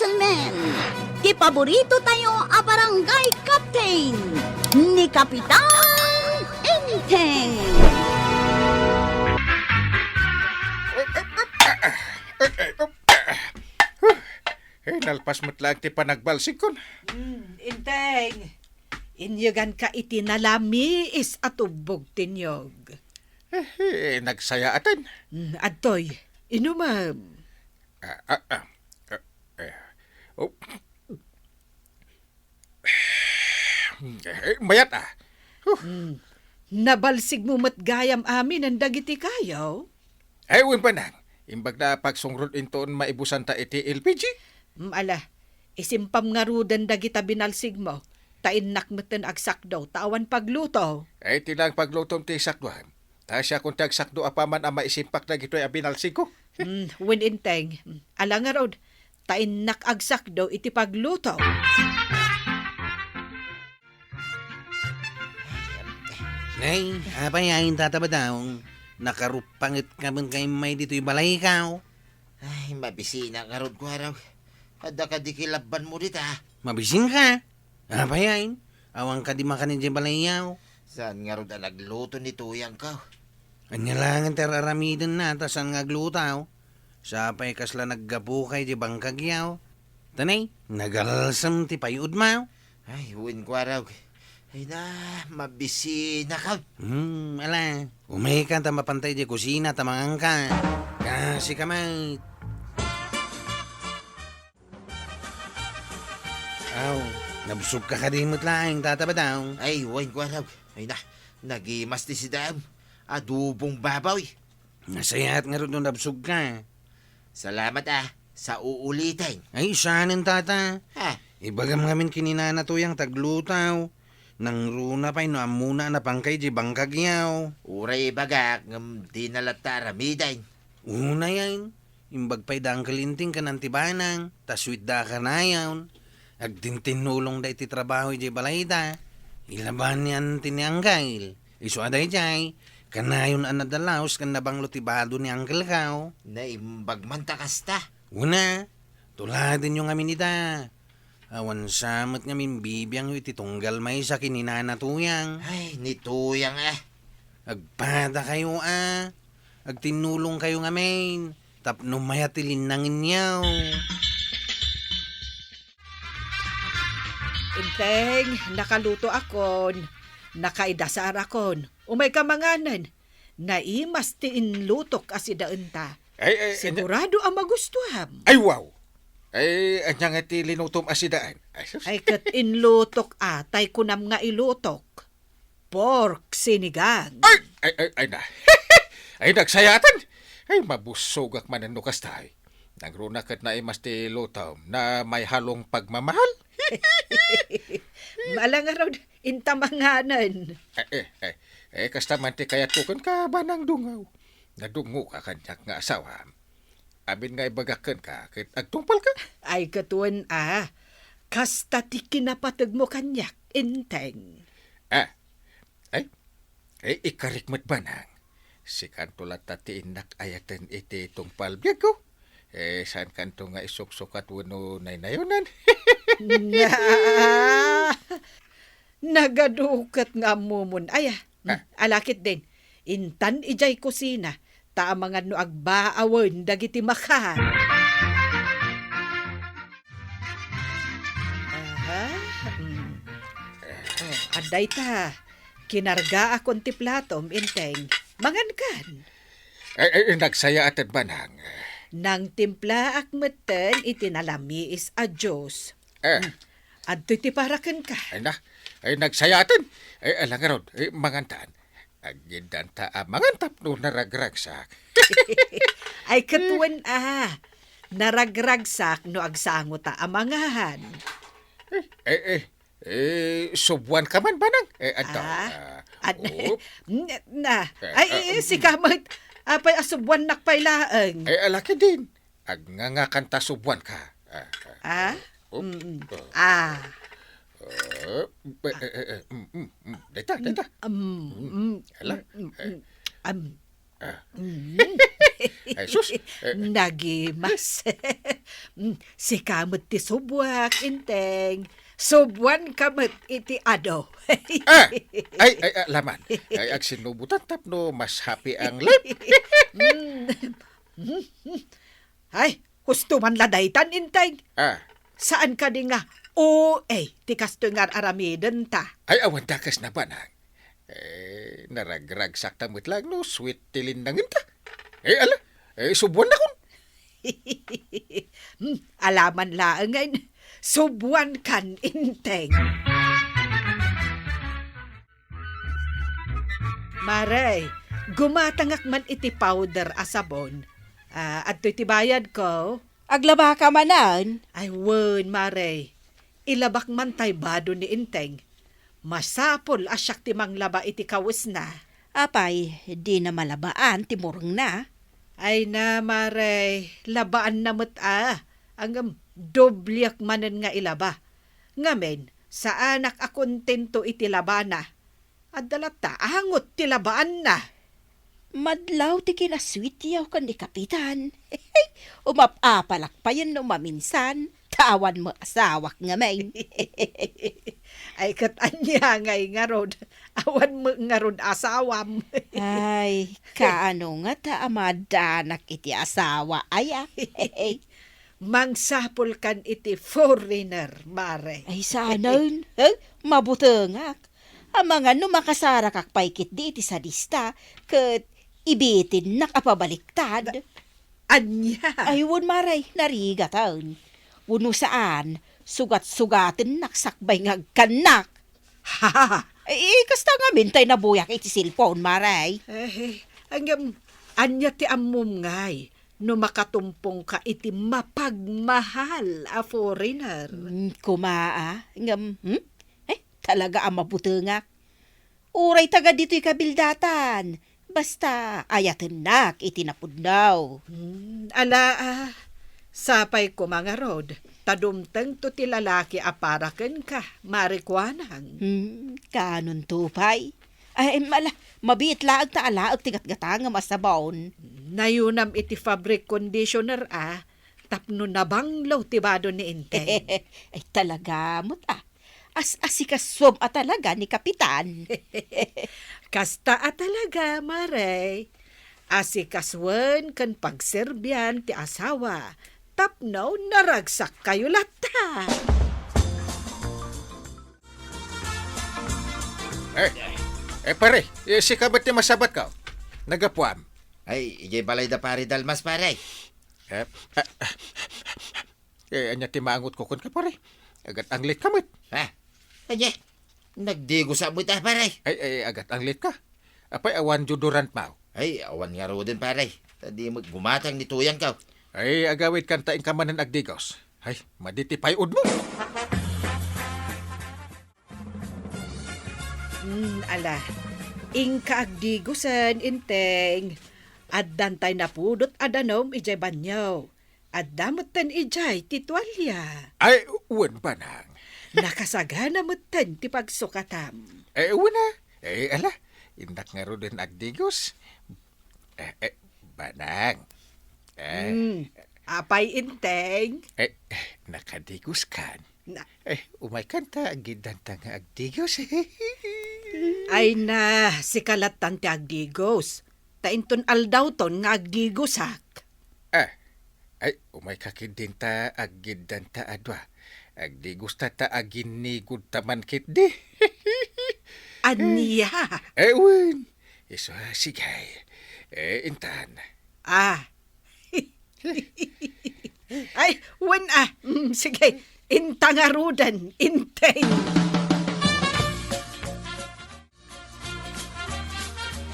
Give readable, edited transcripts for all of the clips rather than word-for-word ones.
gentlemen, ti paborito tayo a barangay captain ni Kapitan Enteng. Nalpas mo't lang ti panagbalsig kon. Inteng, inyagan ka itinalami is atubog tinyog. Nagsaya atan. Adtoy, inumam. Oh. Mayat ah. Nabalsig mo matgayam amin ang dagiti kayaw? Ayun pa nang. Imbag na pagsungrod intoon maibusan ta iti LPG. Ala, isimpam nga rudan dagita binalsig mo. Tainak meten agsak daw, tawan pagluto. Ay tilang paglutom ti sakduhan. Ta siya kung tagsakdo apaman ang maisimpak na gito'y abinalsig ko. Win inteng, ala nga rod, tainak agsak daw iti pagluto. Nay, apay ayin tataba daw. Nakarupangit ka man kay may dito'y balay ikaw. Ay, mabisina ka rod ko araw. Ada ka di kilaban mo dita. Mabisin ka. Apay ayin. Awang ka di makanin dyan balay yaw. Saan nga rod ang nagluto ni Tuyang ka? Anya lang ang teraramidan na, tas ang ngaglutaw. Sapay kasla naggapukay di bangkag yaw. Tanay, nagalalsam ti payud maw. Ay, huwin ko araw. Ay na, mabisina ka. Ala. Umay ka ta mapantay di kusina tamangang ka. Kasi kamay. Aw, nabusog ka kadimot lang, tataba daw. Ay, huwin ko araw. Ay na, nagimas di si Dam. Adubong babaw. Nasayat nga rin nung nabusog ka. Salamat sa uulitin. Ay, sanin tata. Ha? Ibagam ngamin kininana to yung taglutaw. Nang runa pa'y no amuna na pangkay di bangkag yaw. Uray bagak, di nalata ramiday. Una yan. Imbag pa'y dang kalinting ka ng tibanang. Taswit da ka na yawn. Agtintinulong da iti trabaho di balayda. Ilaban yan tinianggail. Iso aday jay. Kanayon ang nadalaos kan nabang lutibado ni Uncle Kao. Naimbag man takasta. Una, tuladin yung amin ita. Awan samot ngamin bibiyang iti tunggal may sa kininana tuyang. Ay, ni Tuyang Agpada kayo Agtinulong kayo ngamin. Tapno mayatilin nangin yaw. Inteng, nakaluto akon. Nakaidasar akon. Umay ka manganan. Naimas ti inlutok asidaan ta. Ay, Sigurado ang magustuham. ay wow. Ay, anyang iti linutom asidaan. Ay, sus. Ay kat inlutok atay kunam nga ilutok. Pork sinigang. Ay na. Ay, nagsayatan. Ay, mabusog ak mananukas tayo. Nagruna kat na imas ti lutom na may halong pagmamahal. Malang araw, intamanganan. Kasta man ti kaya tukon ka ba ng dungaw? Nadungo ka kanyak nga asawa. Amin nga ibagakan ka, kit agtungpal ka. Ay katuan kasta ti kinapatag mo kanyak, inteng. Ikarikmat ba nang? Si kantulat tati inak ayatan iti tungpal biyag ko. Saan kanto nga isuksukat wano nayonan? Nagadukat nga mumon. Alakit din. Intan ijay kusina. Taamangan no agbaawan dagiti makan. Aday ta. Kinarga akong ti platom, inteng. Mangan kan. Nagsaya atat ba nang? Nang timpla akmeten itinalami is a Diyos. Adto'y ti parakan ka. Nagsayatan. Alangarod, mangantaan. Agindanta mangantap no naragragsak. Ay katuan naragragsak no agsango ta amangahan. Subuan ka man ba nang? Si kamot, apay asubuan nakpailaang. Alaki din. Agnangakanta subuan ka. Data. Hala. Ay, sus. Nagimas. Si kamot ti subwak, Inteng. Subwan kamot iti ado. Laman. Ay, ag sinubutan tapno, mas happy ang life. Ay, gusto man ladaytan, Inteng. Saan ka di nga? Ti kasto nga aramiden ta. Ay, awan dakas na ba na? Naragrag saktamot lang, no? Sweet tilindangin ta. Ala, subuan na kun. Alaman laangan. Subwan kan, Inteng. Maray, gumatangak man iti powder asabon. At iti bayad ko. Aglaba ka manan. Ay, wen, Maray. Ilabak man tay bado ni Inteng. Masapol asyak timang laba iti kawis na. Apay, di na malabaan, timurong na. Ay na, Maray. Labaan na Ang doblyak manen nga ilaba. Ngamen, sa anak akontento iti labana. At dalata, angot ti labaan na. Madlaw ti kinasweet yaw kan di kapitan. Umapapalak pa yun no maminsan. Tawan mo asawak nga may. Ay katanya ngay nga rod. Awan mo nga rod asawam. Ay, kaano nga ta amadanak iti asawa aya. Mangsapol kan iti foreigner, Mare. Ay sanon, mabutengak. Ang mga no makasara kak paikit di iti sadista, ket ibitin nakapabaliktad. Anya? Ay wun maray, nariga taon. Wuno saan, sugat-sugatin naksakbay ngagkanak. Ha? Ay, kasta nga mintay na buyak iti cellphone, maray. Hanggang anya ti amom ngay, no makatumpong ka iti mapagmahal a foreigner. Kumaa, talaga ang mabutengak. Uray taga dito'y kabildatan. Basta ayaten nak itinapudnaw. Sapay ko mga rod, tadumteng to ti lalaki aparaken ka, marikwanang. Kanon tupay. Ay, mabit laag ta alaag tigat-gata nga masabon. Nayunam iti fabric conditioner tapno nabanglaw ti bado ni Inteng. Ay talaga mo't As-asikaswam talaga ni Kapitan. Kasta talaga, Maray. Asikaswan kan pagserbyan ti asawa. Tapno naragsak kayo lata. Pare, si kabat ni masabat ka. Nagapuam. Ay, ijay balay da pare dalmas pare. Anya ti maangot ko kun ka pare. Agat anglit kamit. Anya, nagdigo sa buta pare. Ay, agat anglit ka. Apay awan judurant mau. Ay, awan nga ro din pare. Tadi mo gumatang ni tuyang ka. Ay, agawid kan taing kamanan agdigos. Ay, maditi payud mo. Ingka agdigusan, Inteng. Addantay na pudot adanom ijay banyaw. Addamutan ijay titwalya. Ay, uwan pa nang. Nakasagana mutan ti pagsukatam. Una. Ala, indak nga ro din agdigos. Banang. Apay, Inteng. Nakadigos kan. Umay kanta agidanta nga agdigos. Ay na, si kalatan ti agdigos. Tainton aldaw ton nga agdigosak. Ay, umay kakidinta agidanta adwa. Agdigos ta aginigod taman kit di. Anya? Ewan. Iso, sigay. Intan. Ay, wan sige, intangarudan, Inteng.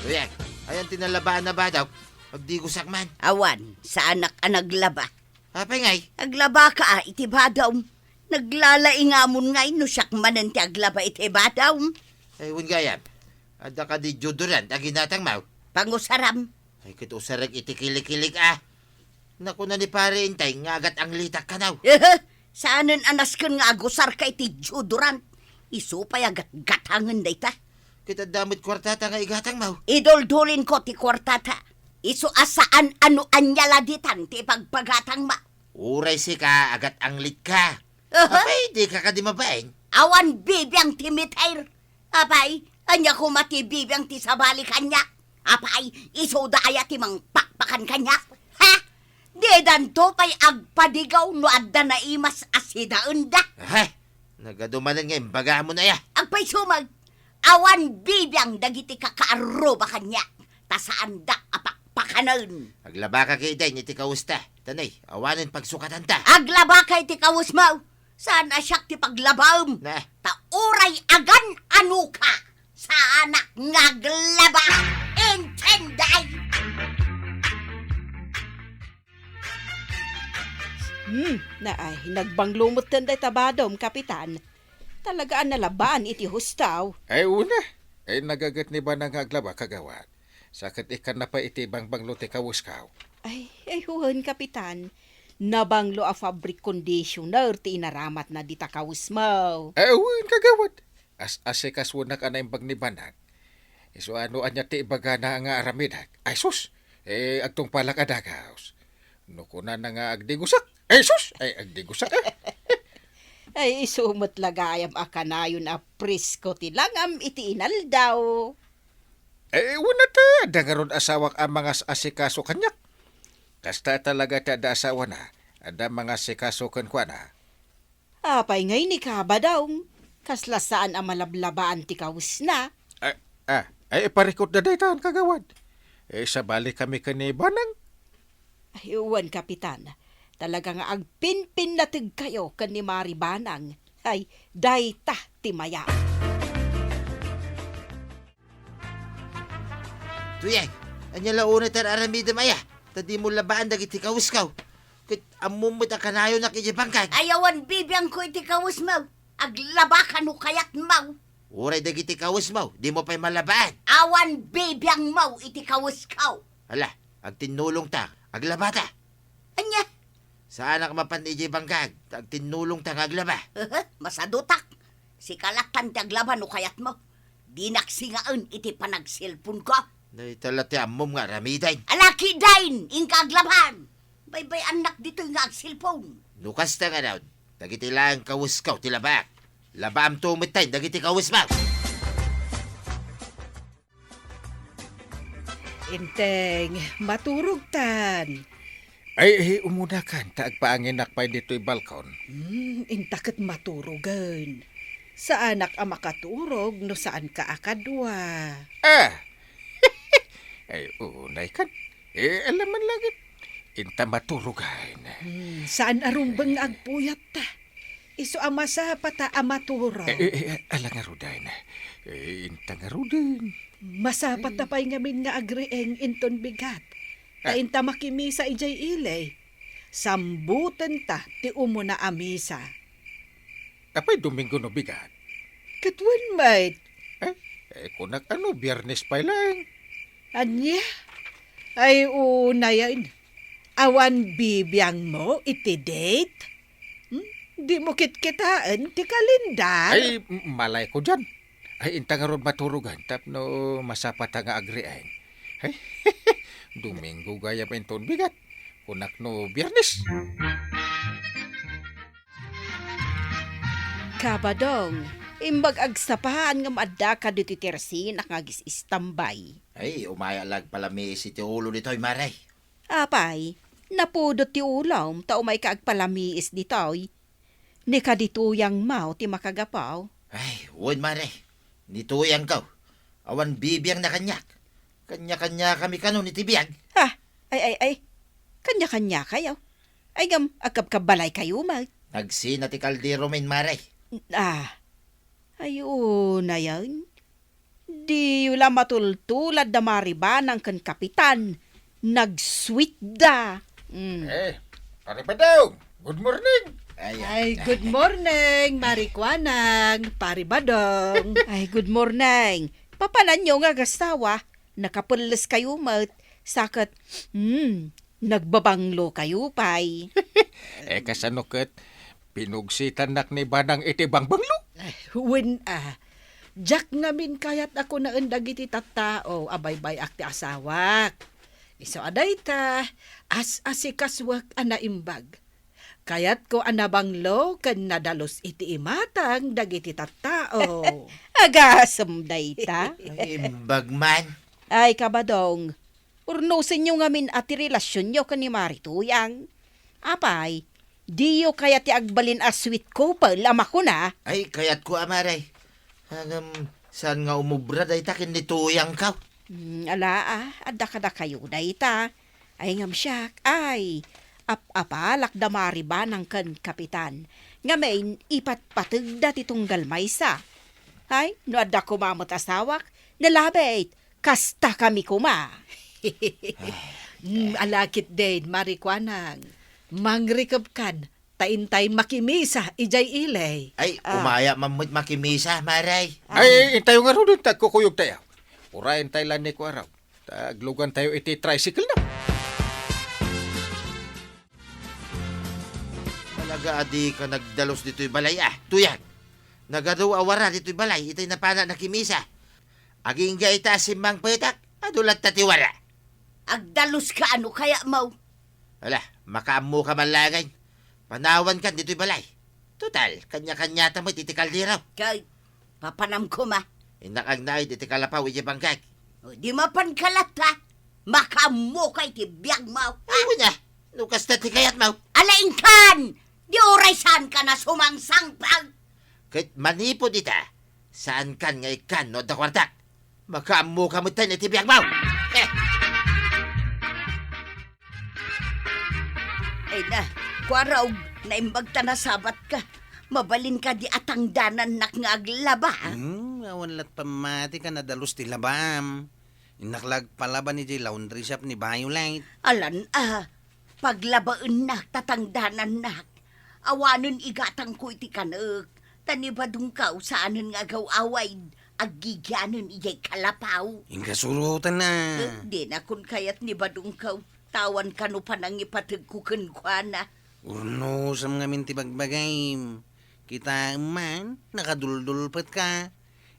Tuyang, ayan tinalabaan na ba daw? Magdigo sakman. Awan, sa anak naglaba. Apay ngay. Aglaba ka iti badaw. Naglalaingamon ngay no siyak manan ti aglaba iti badaw. Ay, wun gayam. Ada ka di judurant, aginatang mau. Pangusaram. Ay, kito sarag iti kilik-kilik Naku na ni pare Intay, ngagat ang litak ka naw. Saanan anas kan nga agusar ka iti juduran. Isu pa yagat-gatangan da ita. Kita damit kwartata nga igatang mau. Idol-dolin ko ti kwartata. Isu asaan ano anyala ditan ti pagpagatang ma. Uray si ka, agat anglit ka. Aha. Abay, di ka di mabaeng. Awan bibiyang timitair. Apay, anya ko mati bibiyang ti sabali kanya. Apay, isoda aya ti mang pakpakan kanya. Ha? Di danto pay agpadigaw no adda na imas asidaon da. Ay, nagadumanan nga yung baga mo na ya. Agpay sumag. Awan bibiyang dagiti kakaaroba kanya. Tasaan da apakpakanon. Aglaba ka kay day, niti kausta. Tanay, awanin pagsukatan ta. Aglaba kay ti kawus mo. Saan asyak ti paglabam? Na, Tauray agan ano ka sa anak ngaglaba. Intenday! Na ay, nagbanglumot tanday tabadom, kapitan. Talagaan nalabaan iti hustaw. Ay una, ay nagagat ni ba nang aglaba kagawad? Sakit ikan na pa iti bangbanglo ti kawuskaw. Ay, huwan, kapitan. Nabanglo a fabric conditioner ti inaramat na dita kawus mo. Ay uwan kagawad. Asikas wuna ka na yung bagnibanag. Iso ano anya ti ibaga na nga aramidag. Ay sus, agtong palak adagaos. Nukuna na nga agdigusak. Ay sus, ay agdigusak Ay, isumot lagayam akanayon a presko ti langam iti inal daw. Una ta, dangaron asawak ang mga asikaso kanyak. Kasta talaga ta da asawa na, ada mga asikaso kan kwa na. Apay ngay ni kaba daw. Kaslasaan ang malablabaan ti kawus na. Ay parikot na daytan kagawad. Sa balik kami kanibanang. Ay, uwan, kapitan. Talaga nga agpinpin natig kayo kan ni Maribanang. Ay, dayta timaya. tuyay, anya launa tar aramida maya. Tadi mo labaan dagiti kauskaw. Kit amumot ang kanayo na kijibangkag. Ayawan bibiyang ko iti kawus mo. Aglaba ka no kayat mo. Uray dagiti kawas mo, di mo pa'y malabaan. Awan bibiyang mo iti kawus kaw. Hala, ang tinulong ta, aglabata. Anya? Sa anak mapan iji bangkag, ang tinulong ta aglaba. Masadutak. Si kalatan ti aglaba no kayat mo. Di naksingaan iti panagsilpon ko. Naitalati amom nga ramiday. Alaki dain, ingka aglaban. Baybay anak dito nga agsilpon. Nukas ta nga daw, dagiti lang kawuskaw ti labak. Labaam tumitay, dagiti kawusmaw. Inteng, maturog tan. Ay, umuna kan, taagpaanginak pa dito'y balkon. Intaket maturugan. Sa anak ang makaturog no saan ka akadwa. Ay, unay kan. Alaman langit. Inta maturugan. Saan arumbang agpuyat ta? Iso amasa pata amaturog. Alang nga rudan. Inta nga rudan. Masapat na pa'y ngamin nga agreeng inton bigat. Ta inta makimi sa ijay ilay. Sambutan ta ti umuna amisa. Apay Domingo no bigat. Katwan mate. Kunak ano, Biyernes pa lang. Anya? Ay unayan. Awan bibiyang mo iti date? Di mo kitkitaan ti kalendar? Ay, malay ko dyan. Ay, inta nga ron maturugan. Tapno masapat nga agriain. Ay, Domingo gaya pa inton bigat. Kunak no Biyernes. Kabadong, imbag agsapahan nga maadda ka dito tersin akagis istambay. Ay, umayalag pala may si ti ulo nito'y maray. Apay, napudot ti ulam, tao may kaagpalamiis ditoy. Ni kadituyang mau ti makagapaw. Ay, uwan maray. Nituyang kaw. Awan bibiyang na kanyak. Kanya-kanya kami kanon ni tibiyag. Ha, ay. Kanya-kanya kayo. Ay gam, agkabkabalay kayo, mag. Nagsin na ti kaldero min maray. Ayun na yan. Di wala matultulad da maribanang kan kapitan. Nag-sweet da. Pare pa daw. Good morning. Ay, good morning, Marikwanang, Paribadong. Ay, good morning. Papanan nyo nga gastawa. Nakapulis kayo, mat. Sakit, nagbabanglo kayo, pay. Kasano kat, pinugsitan nak ni Banang itibang banglo. When Jack namin kayat ako na undag iti tattao, abay-bay akti asawak. Iso aday ta, as-asikaswak anaimbag. Kayat ko anabanglo ken nadalos iti imatang dagiti tattao. Agasam dayta. Ay, bagman. Ay, kabadong. Urnusin nyo ngamin at relasyon nyo ka ni Marituyang. Apay, di yo kaya ti agbalin a sweet couple ama ko na. Ay, kayat ko amaray. Saan nga umubra day takin ni tuyang ka? Ala adda kayo dayta. Ay ngam siyak, ay, apalak damari ba ng kan kapitan. Ngamin, ipatpatag dati tunggal maysa. Ay, no adda kumamot asawak, nalabit, kasta kami kuma. Alakit din, marikwanang. Mangrikab kan, taintay makimisa, ijay ilay. Ay, umaya mamut makimisa, maray. Ay, intayo nga ro doon, tagkukuyog tayo. Urayin tayo lang ni ko araw. Taglugan tayo iti tricycle na. Talaga adi ka nagdalos dito'y balay Tuyang. Nagadaw awara dito'y balay, itay napana na kimisa. Aging gaita si Mang Petak, adulat tatiwara. Agdalos ka ano kaya mau? Wala, makaamu ka man langay. Panawan ka dito'y balay. Total, kanya-kanya tamoy titikal di raw. Kay, papanam ko ma. Inakag na ay titikal pa iji bangkag. O, di mapan kalata. Makamo kay ti biyag mau. Ay, wala, lukas na tikayat mo. Alain kan! Di oray saan ka na sumangsangpag. Kahit manipo dita, saan kan nga ikan no da kwartak. Makaamu ka mo tayo itibiyag mo. Ay na, kwaraw, naimbagta na sabat ka. Mabalin ka di atangdanan nak nga aglaba. Awan lat pamati ka nadalos ti labam. Inaklag palaban ni Jay laundry shop ni Violet. Alan paglabaan nak tatangdanan nak. Awanon igatang ko iti kanag. Tanibadong ka saanan nga away. Agigyanan ijay kalapaw. Ingkasurutan na. Di na kun kayat ni badong ka. Tawan ka no panang ipatag kukan kwa na. Urno sam ngamin ti bagbagay. Kita man, nakaduldulpat ka.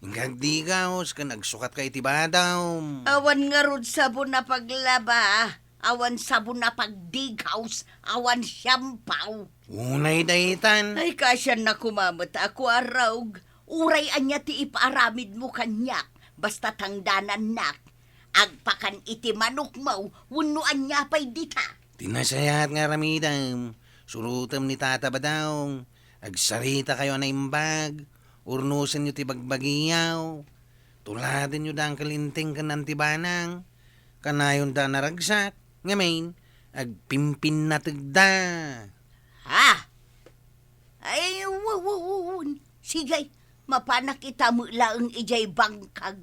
Ingkag di gaos ka nagsukat ka iti badaw. Awan nga rod sabon na paglaba. Awan sabon na pagdighouse. Awan siyampaw. Unay daytan. Ay kasya na kumamot ako araw. Uray anya ti ipaaramid mo kanyak. Basta tangdanan nak. Agpakan iti manok mo. Wunuan niya pa'y dita. Tinasayat nga ramidam. Surutam ni tata badaw. Agsarita kayo na imbag. Urnusan nyo ti bagbagiyaw. Tuladin nyo dang kalinting ka ng tibanang. Kanayon da naragsak. Ngamin, agpimpin na tagda. Ha? Ay, Sige, mapanak kita mo laang ijay bangkag.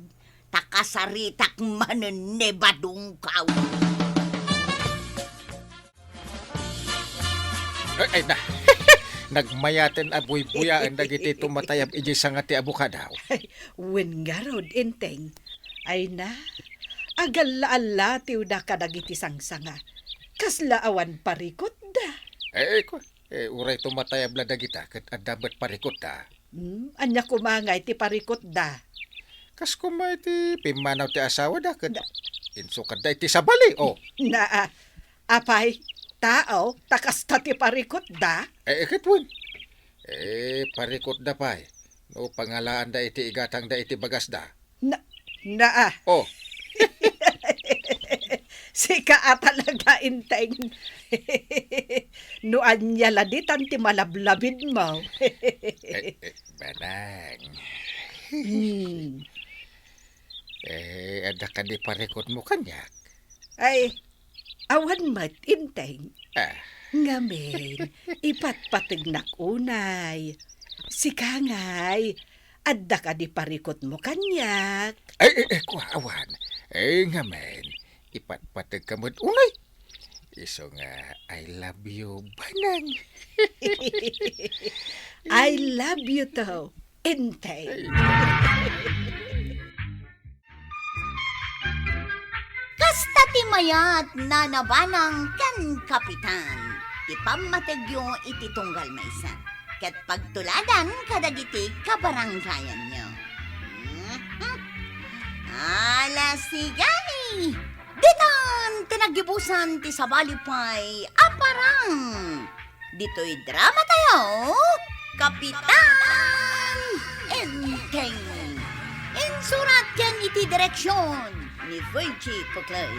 Takasaritak manen nebadong kaw. Ay na. Nagmayaten abuy-buyaan dagiti tumatayab iji sangati abukadaw. Wen nga rod, inteng. Ay na, agala-ala tiw da kadagiti sangsanga. Kaslaawan parikot da. Uray tumatayab la dagita ket adabat parikot ta. Anya kumangay ti parikot da. Kas kumay ti pimanaw ti asawa da ket insukad da iti sabali. Na, apay, tao, takasta ti parikot da. Ketwen. Parikot da pay. No pangalaan da iti igatang da iti bagas da. Na, Sika talaga inteng. No anya laditan ti malablabid mo. Banang. Ada ka di parikot mo kanyak. Ay, awan mat inteng. Ah. Ngamin, ipatpatig nak unay. Sika ngay, adda ka di parikot mo kanyak. Kuhawan. Ngamen, ipatpatag ka mo't unay. Iso nga, I love you, banang. I love you to, inteng. Kasta ti mayat na nabanang kan kapitan. Ipamatagyo iti tunggal maysa. Ket pagtuladan kadagiti kabaranggayan nyo. Ala sigani! Dinan tinagibusan ti sabalipay aparang! Dito'y drama tayo, Kapitan Enteng. Insurat yan iti direksyon ni Virgie Puclay.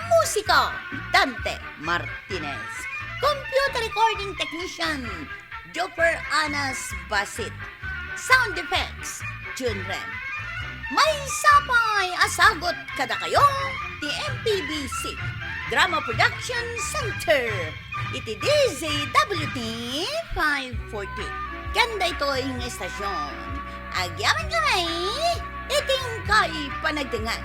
Musika, Dante Martinez. Computer recording technician, Joper Anas Basit. Sound effects, June Rem. May sapay asagot kada kayo, ti MPBC Drama Production Center. Iti DZWT 540. Ganda ito yung estasyon. Agyaman kami, iting kay panagdangan.